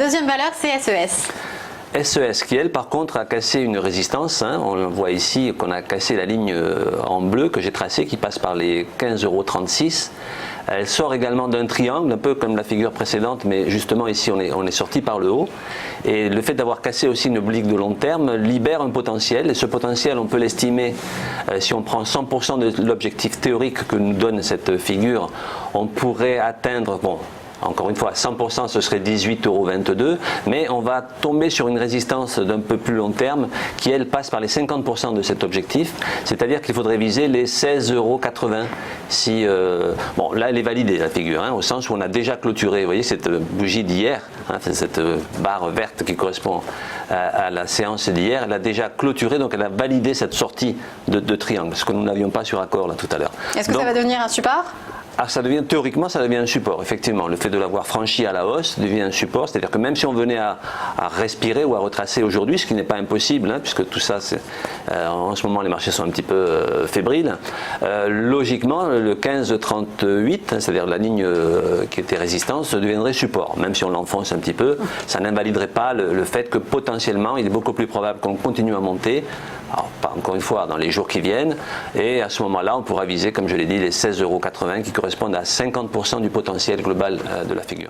deuxième valeur, c'est SES. SES qui, elle, par contre, a cassé une résistance. On voit ici qu'on a cassé la ligne en bleu que j'ai tracée qui passe par les 15,36 €. Elle sort également d'un triangle, un peu comme la figure précédente, mais justement ici on est sorti par le haut. Et le fait d'avoir cassé aussi une oblique de long terme libère un potentiel. Et ce potentiel, on peut l'estimer, si on prend 100% de l'objectif théorique que nous donne cette figure, on pourrait atteindre, bon, encore une fois, à 100%, ce serait 18,22 €, mais on va tomber sur une résistance d'un peu plus long terme qui, elle, passe par les 50% de cet objectif, c'est-à-dire qu'il faudrait viser les 16,80 €. Si, bon, là, elle est validée, la figure, au sens où on a déjà clôturé, vous voyez, cette bougie d'hier, cette barre verte qui correspond à la séance d'hier, elle a déjà clôturé, donc elle a validé cette sortie de triangle, ce que nous n'avions pas sur accord là tout à l'heure. Est-ce que ça va devenir un support ? Ah, théoriquement, ça devient un support, effectivement. Le fait de l'avoir franchi à la hausse devient un support, c'est-à-dire que même si on venait à respirer ou à retracer aujourd'hui, ce qui n'est pas impossible, puisque tout ça, en ce moment, les marchés sont un petit peu fébriles, logiquement, le 15,38, c'est-à-dire la ligne qui était résistance, deviendrait support. Même si on l'enfonce un petit peu, ça n'invaliderait pas le fait que potentiellement, il est beaucoup plus probable qu'on continue à monter, alors, pas encore une fois dans les jours qui viennent, et à ce moment-là, on pourra viser, comme je l'ai dit, les 16,80 € qui correspondent à 50% du potentiel global de la figure.